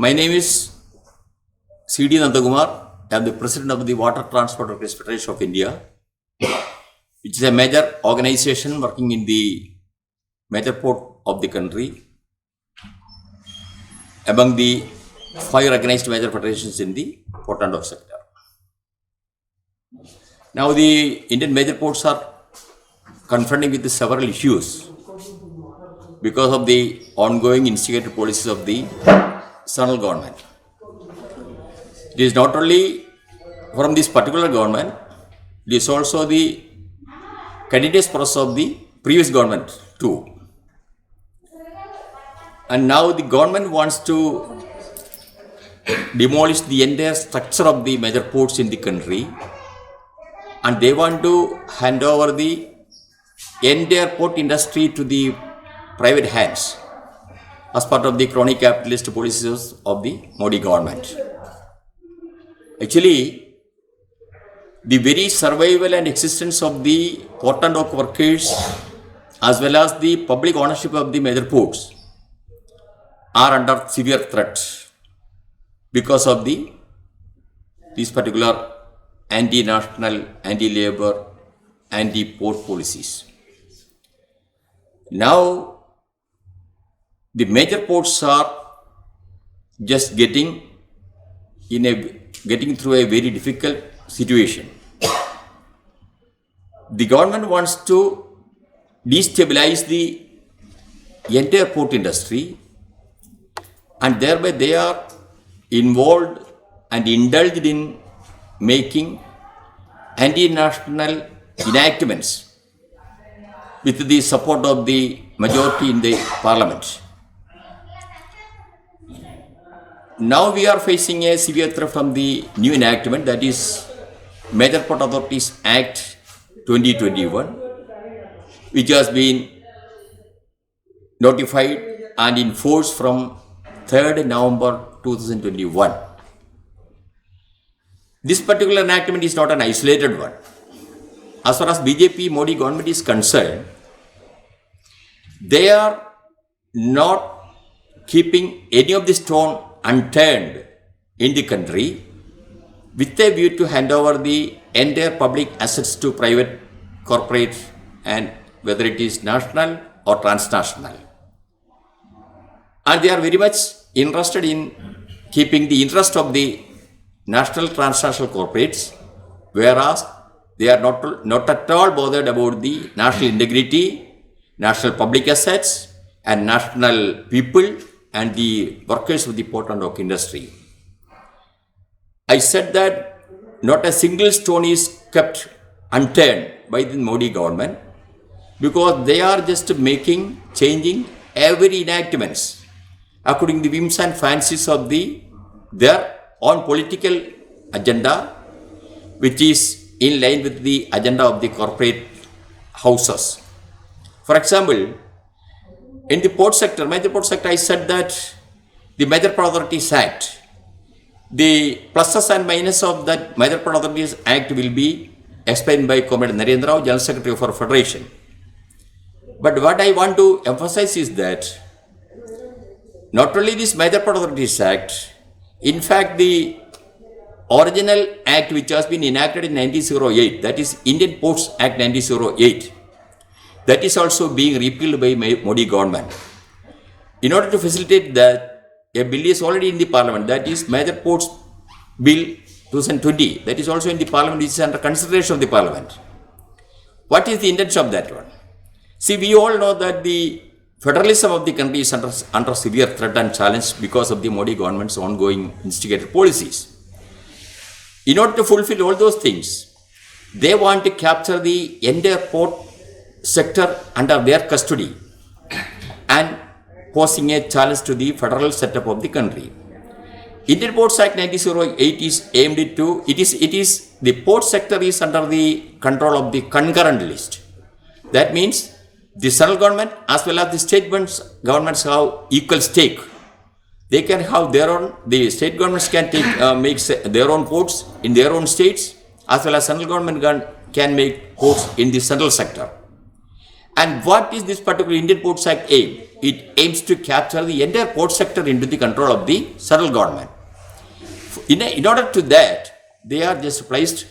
My name is C.D. Nandakumar. I am the President of the Water Transport Workers Federation of India, which is a major organization working in the major port of the country. Among the 5 recognized major federations in the port and dock sector. Now the Indian major ports are confronting with several issues because of the ongoing instigated policies of the central government. It is not only from this particular government, it is also the continuous process of the previous government too. And now the government wants to demolish the entire structure of the major ports in the country, and they want to hand over the entire port industry to the private hands as part of the crony capitalist policies of the Modi government. Actually, the very survival and existence of the port and dock workers as well as the public ownership of the major ports are under severe threat because of these particular anti-national, anti-labor, anti-port policies. Now, the major ports are just getting through a very difficult situation. The government wants to destabilize the entire port industry, and thereby they are involved and indulged in making anti-national enactments with the support of the majority in the parliament. Now we are facing a severe threat from the new enactment, that is Major Port Authorities Act 2021, which has been notified and in force from 3rd November 2021. This particular enactment is not an isolated one. As far as BJP Modi government is concerned, they are not keeping any of the stone unturned in the country with a view to hand over the entire public assets to private, corporate, and whether it is national or transnational. And they are very much interested in keeping the interest of the national transnational corporates, whereas they are not at all bothered about the national integrity, national public assets, and national people and the workers of the port and dock industry. I said that not a single stone is kept unturned by the Modi government because they are just changing every enactments according to the whims and fancies of their own political agenda, which is in line with the agenda of the corporate houses. For example, in the port sector, major port sector, I said that the Major Port Authorities Act, the pluses and minuses of that Major Port Authorities Act will be explained by Comrade Narendra Rao, General Secretary for Federation. But what I want to emphasize is that not only this Major Port Authorities Act, in fact, the original act which has been enacted in 1908, that is Indian Ports Act 1908, that is also being repealed by Modi government. In order to facilitate that, a bill is already in the parliament, that is Major Ports Bill 2020, that is also in the parliament, which is under consideration of the parliament. What is the intention of that one? See, we all know that the federalism of the country is under severe threat and challenge because of the Modi government's ongoing instigated policies. In order to fulfill all those things, they want to capture the entire port sector under their custody and posing a challenge to the federal setup of the country. Indian Ports Act 1908 is aimed to, the port sector is under the control of the concurrent list. That means the central government as well as the state governments have equal stake. They can have their own, the state governments can make their own ports in their own states, as well as central government can make ports in the central sector. And what is this particular Indian Ports Act aim? it aims to capture the entire port sector into the control of the central government. In order to that, they are just placed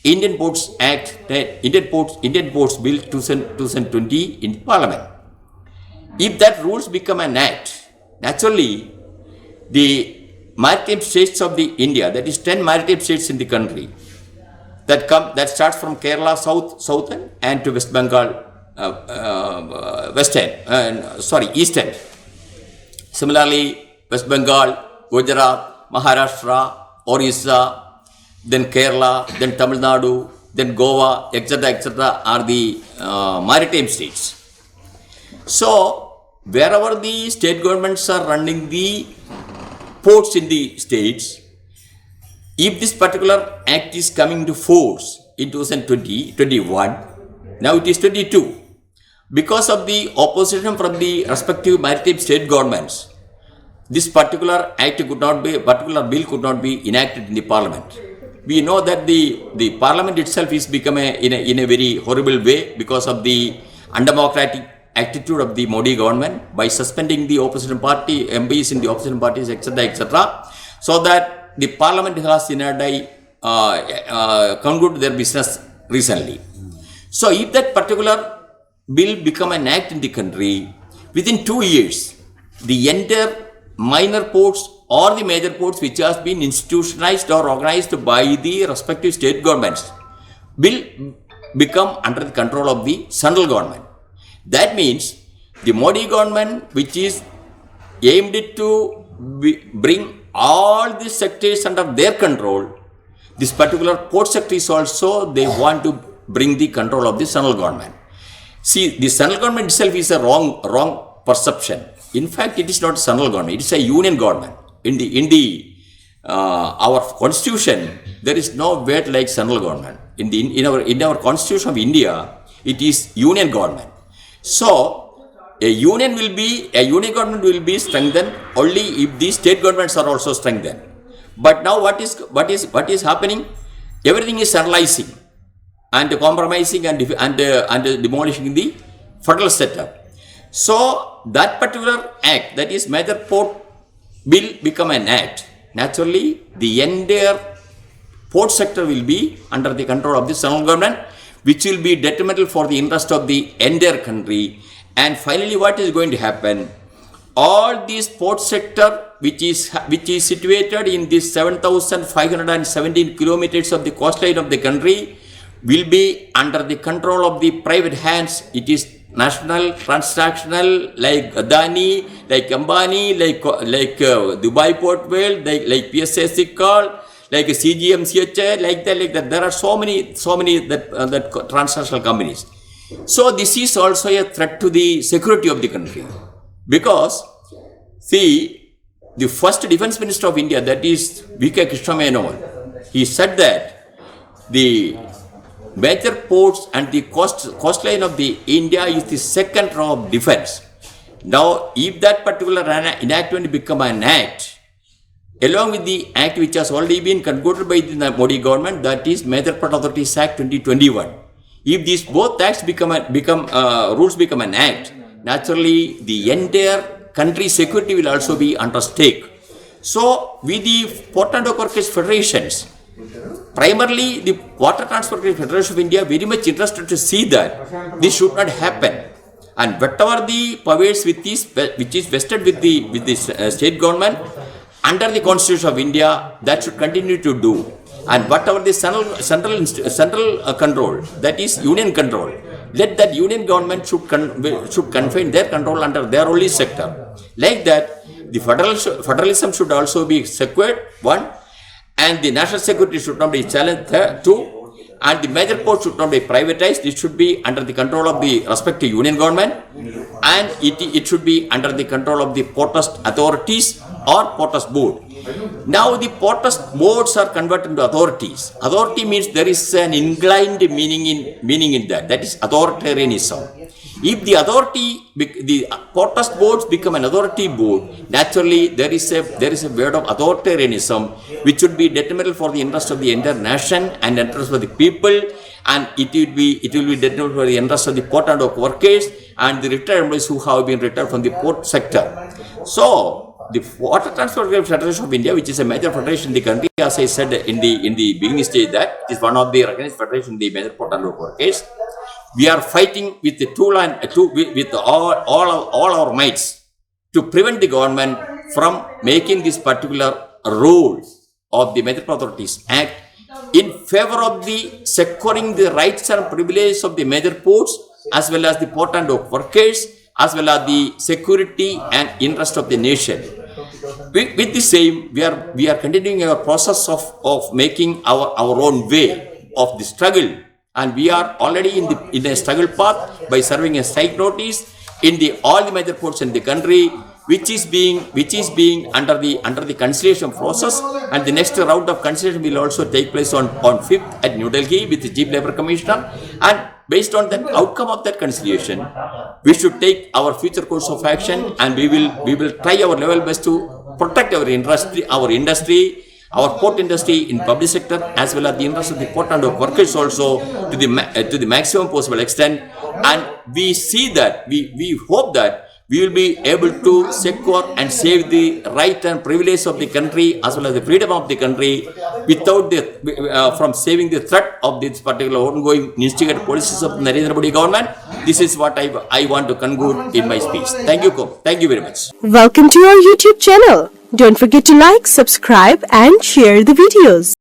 Indian Ports Act, Indian Ports Bill 2020 in Parliament. If that rules become an act, naturally the maritime states of the India, that is 10 maritime states in the country, that starts from Kerala southern and to West Bengal eastern. Similarly, West Bengal, Gujarat, Maharashtra, Orissa, then Kerala, then Tamil Nadu, then Goa, etc. are the maritime states. So, wherever the state governments are running the ports in the states, if this particular act is coming to force in 2021, now it is 22. Because of the opposition from the respective maritime state governments, this particular bill could not be enacted in the parliament. We know that the parliament itself is become in a very horrible way because of the undemocratic attitude of the Modi government by suspending the opposition party, MPs in the opposition parties, etc. So that the parliament has concluded their business recently. So if that particular bill become an act in the country, within 2 years, the entire minor ports or the major ports which has been institutionalized or organized by the respective state governments will become under the control of the central government. That means the Modi government, which is aimed to bring all these sectors under their control, this particular port sector is also they want to bring the control of the central government. See, the central government itself is a wrong perception. In fact, it is not central government; it is a union government. Our constitution, there is no word like central government. In our constitution of India, it is union government. So, a union government will be strengthened only if the state governments are also strengthened. But now what is happening? Everything is centralizing and compromising and demolishing the federal setup. So that particular act, that is major port bill, become an act. Naturally, the entire port sector will be under the control of the central government, which will be detrimental for the interest of the entire country. And finally, what is going to happen? All these port sector, which is situated in this 7,517 kilometers of the coastline of the country, will be under the control of the private hands. It is national, transnational, like Adani, like Ambani, like Dubai Port World, like PSA Call, like CGM, like that. There are so many that transnational companies. So this is also a threat to the security of the country, because see, the first defense minister of India, that is V.K. Krishna Menon, he said that the major ports and the coastline of the India is the second row of defense. Now, if that particular enactment become an act, along with the act which has already been concluded by the Modi government, that is Major Port Authorities Act 2021. If these both acts rules become an act, naturally the entire country's security will also be under stake. So, with the Port and Dockworkers Federations, primarily the Water Transport Federation of India, very much interested to see that this should not happen. And whatever the powers which is vested with the state government under the Constitution of India, that should continue to do. And whatever the central control, that is union control, let that union government should confine their control under their only sector. Like that, the federalism should also be secured, one, and the national security should not be challenged, two, and the major ports should not be privatized. It should be under the control of the respective union government, and it should be under the control of the port trust authorities or port trust board. Now the port trust boards are converted into authorities. Authority means there is an inclined meaning in that. That is authoritarianism. If the port trust boards become an authority board, naturally there is a word of authoritarianism which should be detrimental for the interest of the entire nation and interest of the people, and it will be determined for the interest of the port and dock workers and the retired employees who have been retired from the port sector. So the Water Transport Federation of India, which is a major federation in the country, as I said in the beginning stage, that it is one of the recognized federations in the major port and dock workers. We are fighting with the with all our mights to prevent the government from making this particular rule of the Major Port Authorities Act in favor of the securing the rights and privileges of the major ports as well as the port and dock workers as well as the security and interest of the nation. With the same, we are continuing our process of making our own way of the struggle, and we are already in a struggle path by serving a strike notice in all the major ports in the country, which is being under the conciliation process, and the next round of conciliation will also take place on 5th at New Delhi with the Chief Labour Commissioner, and based on the outcome of that conciliation, we should take our future course of action, and we will try our level best to protect our industry, our port industry in public sector as well as the interest of the port and dock workers also to the maximum possible extent. And we see that we hope that we will be able to secure and save the right and privilege of the country as well as the freedom of the country without from saving the threat of this particular ongoing instigated policies of the Narendra Modi government. This is what I want to conclude in my speech. Thank you, Thank you very much. Welcome to our YouTube channel. Don't forget to like, subscribe and share the videos.